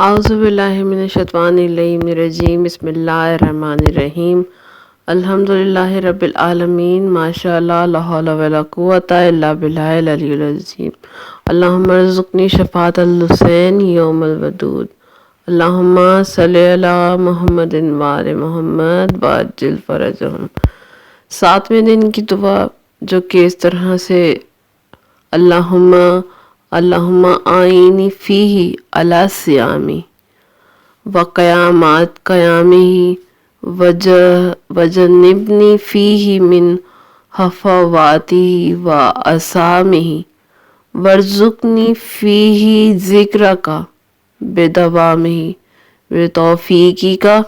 اعوذ باللہ من الشیطان الرجیم بسم اللہ الرحمن الرحیم الحمد للہ رب العالمین ماشاء اللہ لا حول ولا قوۃ الا باللہ العلی العظیم اللہم ارزقنی شفاعت الحسین یوم الودود اللہم صلی علی محمد وآل محمد وعجل فرجہم۔ 7ویں دن کی دعا جو کہ اس طرح سے اللہم آئینی فیہ علی سیامی و قیامات قیامی وجنبنی فیہ من حفواتی و اسامی ورزقنی فیہ ذکرک بدوامی بتوفیقی کا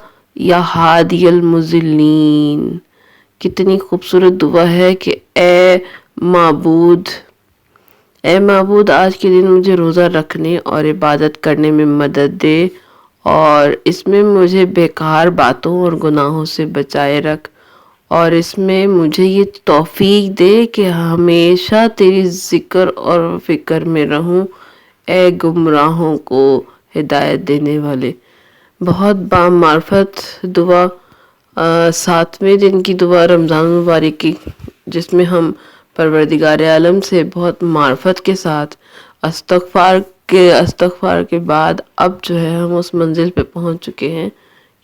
یا ہادی المضلین۔ کتنی خوبصورت دعا ہے کہ اے معبود آج کے دن مجھے روزہ رکھنے اور عبادت کرنے میں مدد دے اور اس میں مجھے بیکار باتوں اور گناہوں سے بچائے رکھ اور اس میں مجھے یہ توفیق دے کہ ہمیشہ تیری ذکر اور فکر میں رہوں، اے گمراہوں کو ہدایت دینے والے۔ بہت بامعرفت دعا، 7ویں دن کی دعا رمضان مبارک کی، جس میں ہم پروردگار عالم سے بہت معرفت کے ساتھ استغفار کے بعد اب جو ہے ہم اس منزل پہ پہنچ چکے ہیں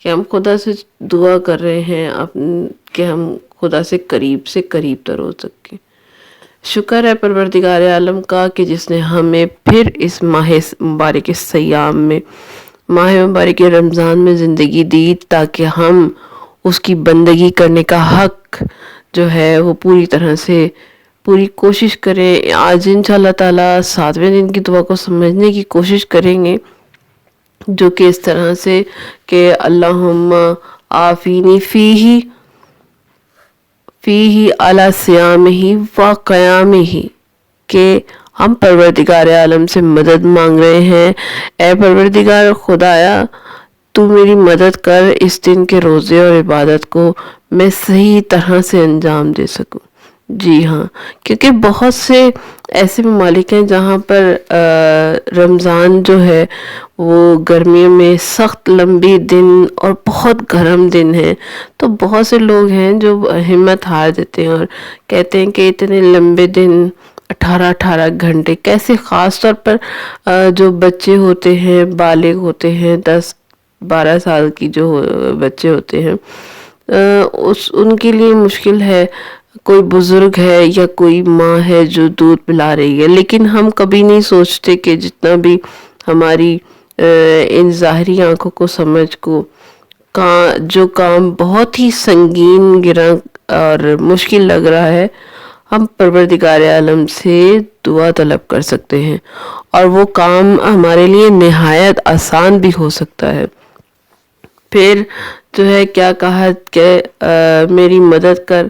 کہ ہم خدا سے دعا کر رہے ہیں کہ ہم خدا سے قریب تر ہو سکیں۔ شکر ہے پروردگار عالم کا کہ جس نے ہمیں پھر اس ماہ مبارک سیام میں، ماہ مبارک رمضان میں زندگی دی تاکہ ہم اس کی بندگی کرنے کا حق جو ہے وہ پوری طرح سے پوری کوشش کریں۔ آج انشاءاللہ تعالی 7ویں دن کی دعا کو سمجھنے کی کوشش کریں گے، جو کہ اس طرح سے کہ اللہم آفینی فیہ علی سیامہ و قیامہ، کہ ہم پروردگار عالم سے مدد مانگ رہے ہیں، اے پروردگار خدایا تو میری مدد کر اس دن کے روزے اور عبادت کو میں صحیح طرح سے انجام دے سکوں۔ جی ہاں، کیونکہ بہت سے ایسے ممالک ہیں جہاں پر رمضان جو ہے وہ گرمیوں میں سخت لمبی دن اور بہت گرم دن ہے، تو بہت سے لوگ ہیں جو ہمت ہار دیتے ہیں اور کہتے ہیں کہ اتنے لمبے دن 18 گھنٹے کیسے، خاص طور پر جو بچے ہوتے ہیں، بالغ ہوتے ہیں، 10-12 سال کی جو بچے ہوتے ہیں، ان کے لیے مشکل ہے۔ کوئی بزرگ ہے یا کوئی ماں ہے جو دودھ پلا رہی ہے، لیکن ہم کبھی نہیں سوچتے کہ جتنا بھی ہماری ان ظاہری آنکھوں کو سمجھ کو جو کام بہت ہی سنگین گراں اور مشکل لگ رہا ہے، ہم پروردگار عالم سے دعا طلب کر سکتے ہیں اور وہ کام ہمارے لیے نہایت آسان بھی ہو سکتا ہے۔ پھر جو ہے کیا کہا کہ میری مدد کر،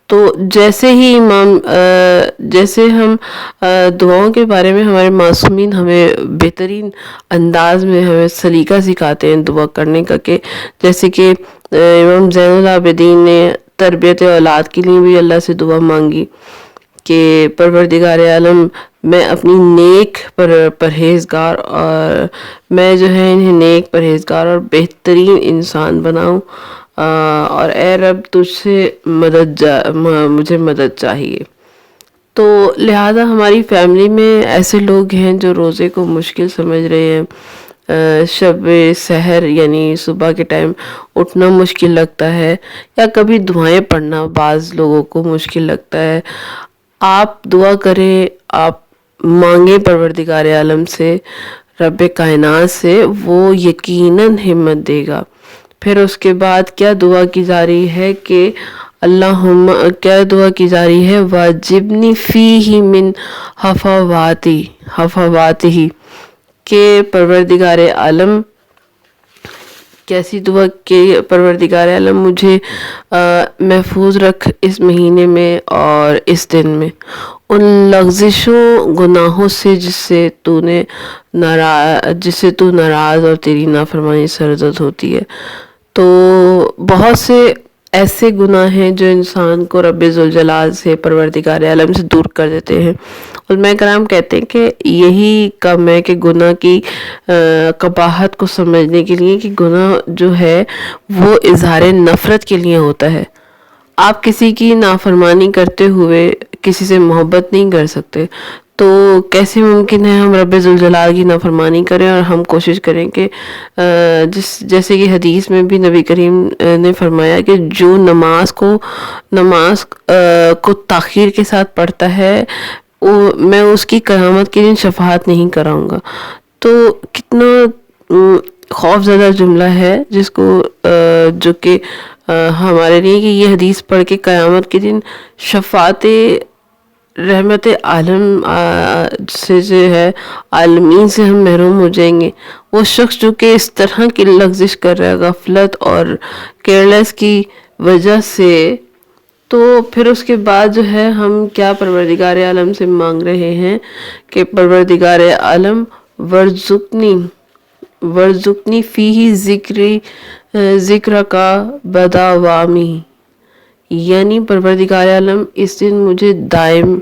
تو جیسے ہم دعاؤں کے بارے میں ہمارے معصومین ہمیں بہترین انداز میں ہمیں سلیقہ سکھاتے ہیں دعا کرنے کا، کہ جیسے کہ امام زین العابدین نے تربیت اولاد کے لیے بھی اللہ سے دعا مانگی کہ پروردگار عالم میں اپنی نیک پرہیزگار اور میں جو ہے انہیں نیک پرہیزگار اور بہترین انسان بناؤں، اور اے رب تجھ سے مجھے مدد چاہیے۔ تو لہٰذا ہماری فیملی میں ایسے لوگ ہیں جو روزے کو مشکل سمجھ رہے ہیں، شب سحر یعنی صبح کے ٹائم اٹھنا مشکل لگتا ہے، یا کبھی دعائیں پڑھنا بعض لوگوں کو مشکل لگتا ہے۔ آپ دعا کریں، آپ مانگیں پروردگار عالم سے، رب کائنات سے، وہ یقیناً ہمت دے گا۔ پھر اس کے بعد کیا دعا کی جا رہی ہے کہ واجبنی فیہ من حفواتہ، کہ پروردگار عالم کیسی دعا کہ پروردگار عالم مجھے محفوظ رکھ اس مہینے میں اور اس دن میں ان لغزشوں گناہوں سے جس سے تو ناراض اور تیری نافرمانی سرزد ہوتی ہے۔ تو بہت سے ایسے گناہ ہیں جو انسان کو رب ذوالجلال سے، پروردگار عالم سے دور کر دیتے ہیں، علماء کرام کہتے ہیں کہ یہی کم ہے کہ گناہ کی قباحت کو سمجھنے کے لیے کہ گناہ جو ہے وہ اظہار نفرت کے لیے ہوتا ہے. آپ کسی کی نافرمانی کرتے ہوئے کسی سے محبت نہیں کر سکتے، تو کیسے ممکن ہے ہم رب ذوالجلال کی نافرمانی کریں اور ہم کوشش کریں کہ جیسے کہ حدیث میں بھی نبی کریم نے فرمایا کہ جو نماز کو تاخیر کے ساتھ پڑھتا ہے میں اس کی قیامت کے دن شفاعت نہیں کراؤں گا. تو کتنا خوف زدہ جملہ ہے جس کو جو کہ ہمارے لیے کہ یہ حدیث پڑھ کے قیامت کے دن شفاعت رحمت عالم سے جو ہے عالمین سے ہم محروم ہو جائیں گے. وہ شخص جو کہ اس طرح کی لغزش کر رہا ہے غفلت اور کیئرلیس کی وجہ سے، تو پھر اس کے بعد جو ہے ہم کیا پروردگار عالم سے مانگ رہے ہیں کہ پروردگار عالم ورزقنی فیہ ذکر کا بداوامی، یعنی پروردگار عالم اس دن مجھے دائم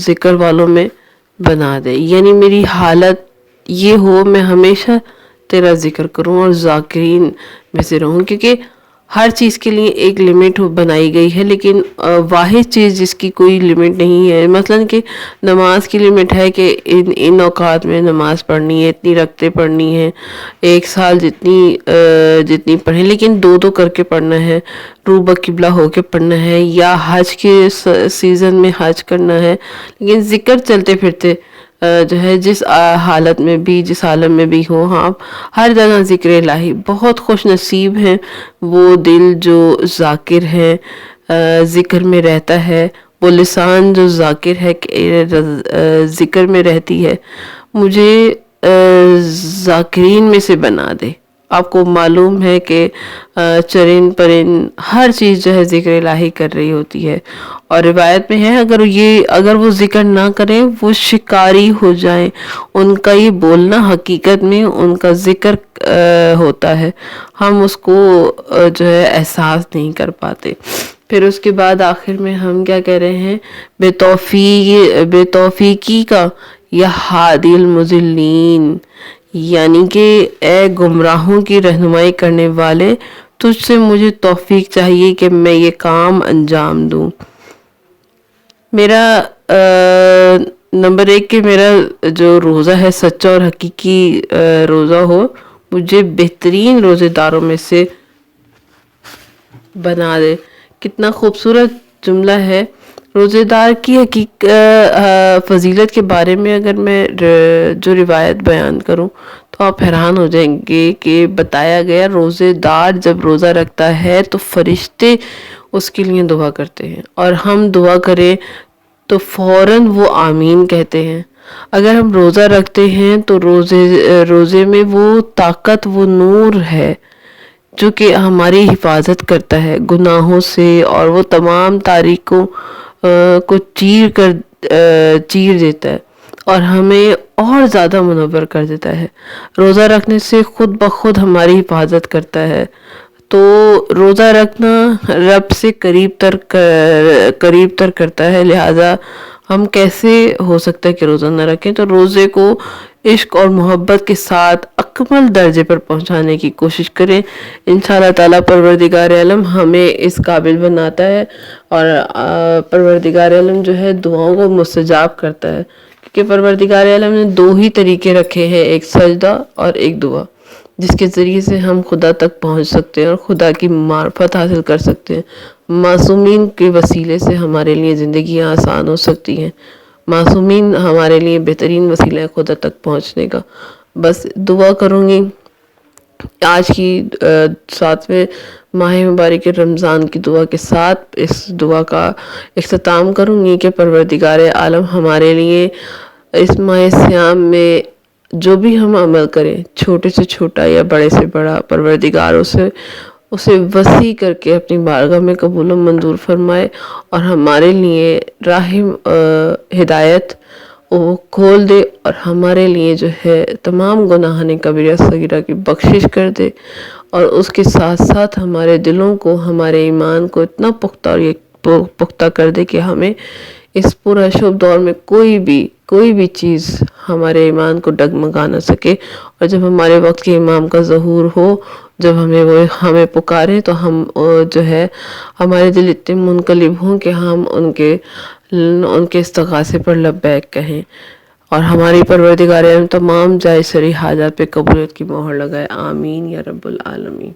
ذکر والوں میں بنا دے، یعنی میری حالت یہ ہو میں ہمیشہ تیرا ذکر کروں اور ذاکرین میں سے رہوں. کیونکہ ہر چیز کے لیے ایک لمٹ بنائی گئی ہے، لیکن واحد چیز جس کی کوئی لمٹ نہیں ہے. مثلاً کہ نماز کی لمٹ ہے کہ ان اوقات میں نماز پڑھنی ہے، اتنی رکعتیں پڑھنی ہے، ایک سال جتنی پڑھیں، لیکن دو کر کے پڑھنا ہے، رو بقبلہ ہو کے پڑھنا ہے، یا حج کے سیزن میں حج کرنا ہے. لیکن ذکر چلتے پھرتے جو ہے جس حالت میں بھی جس عالم میں بھی ہو، ہاں ہر جگہ ذکر الہی. بہت خوش نصیب ہیں وہ دل جو ذاکر ہے، ذکر میں رہتا ہے، وہ لسان جو ذاکر ہے ذکر میں رہتی ہے. مجھے ذاکرین میں سے بنا دے. آپ کو معلوم ہے کہ چرند پرند ہر چیز جو ہے ذکر الہی کر رہی ہوتی ہے، اور روایت میں ہے اگر وہ ذکر نہ کریں وہ شکاری ہو جائیں. ان کا یہ بولنا حقیقت میں ان کا ذکر ہوتا ہے، ہم اس کو جو ہے احساس نہیں کر پاتے. پھر اس کے بعد آخر میں ہم کیا کہہ رہے ہیں، بے توفیقی کا یا ہادی المضلین، یعنی کہ اے گمراہوں کی رہنمائی کرنے والے، تجھ سے مجھے توفیق چاہیے کہ میں یہ کام انجام دوں. میرا نمبر 1 کہ میرا جو روزہ ہے سچا اور حقیقی روزہ ہو، مجھے بہترین روزے داروں میں سے بنا دے. کتنا خوبصورت جملہ ہے. روزے دار کی فضیلت کے بارے میں اگر میں جو روایت بیان کروں تو آپ حیران ہو جائیں گے کہ بتایا گیا روزے دار جب روزہ رکھتا ہے تو فرشتے اس کے لیے دعا کرتے ہیں، اور ہم دعا کریں تو فوراً وہ آمین کہتے ہیں. اگر ہم روزہ رکھتے ہیں تو روزے میں وہ طاقت، وہ نور ہے جو کہ ہماری حفاظت کرتا ہے گناہوں سے، اور وہ تمام تاریکیوں کو چیر دیتا ہے اور ہمیں اور زیادہ منور کر دیتا ہے. روزہ رکھنے سے خود بخود ہماری حفاظت کرتا ہے. تو روزہ رکھنا رب سے قریب تر کرتا ہے. لہذا ہم کیسے ہو سکتا ہے کہ روزہ نہ رکھیں؟ تو روزے کو عشق اور محبت کے ساتھ اکمل درجے پر پہنچانے کی کوشش کریں. انشاءاللہ تعالیٰ پروردگار عالم ہمیں اس قابل بناتا ہے، اور پروردگار عالم جو ہے دعاؤں کو مستجاب کرتا ہے. کیونکہ پروردگار عالم نے 2 ہی طریقے رکھے ہیں، ایک سجدہ اور ایک دعا، جس کے ذریعے سے ہم خدا تک پہنچ سکتے ہیں اور خدا کی معرفت حاصل کر سکتے ہیں. معصومین کے وسیلے سے ہمارے لیے زندگیاں آسان ہو سکتی ہیں. معصومین ہمارے لیے بہترین وسیلہ ہے خدا تک پہنچنے کا. بس دعا کروں گی آج کی 7ویں ماہ مبارک رمضان کی دعا کے ساتھ اس دعا کا اختتام کروں گی کہ پروردگار عالم ہمارے لیے اس ماہ صیام میں جو بھی ہم عمل کریں، چھوٹے سے چھوٹا یا بڑے سے بڑا، پروردگار اسے وسیع کر کے اپنی بارگاہ میں قبول و منظور فرمائے، اور ہمارے لیے راہ ہدایت وہ کھول دے، اور ہمارے لیے جو ہے تمام گناہان کبیرہ صغیرہ کی بخشش کر دے، اور اس کے ساتھ ساتھ ہمارے دلوں کو، ہمارے ایمان کو اتنا پختہ اور پختہ کر دے کہ ہمیں اس پورا شب دور میں کوئی بھی چیز ہمارے ایمان کو ڈگمگا نہ سکے، اور جب ہمارے وقت کے امام کا ظہور ہو، جب ہمیں پکارے تو ہم جو ہے ہمارے دل اتنے منقلب ہوں کہ ہم ان کے استغاثے پر لبیک کہیں، اور ہماری پروردگار عالم تمام جائز سری حاجات پہ قبولیت کی مہر لگائے۔ آمین یا رب العالمین۔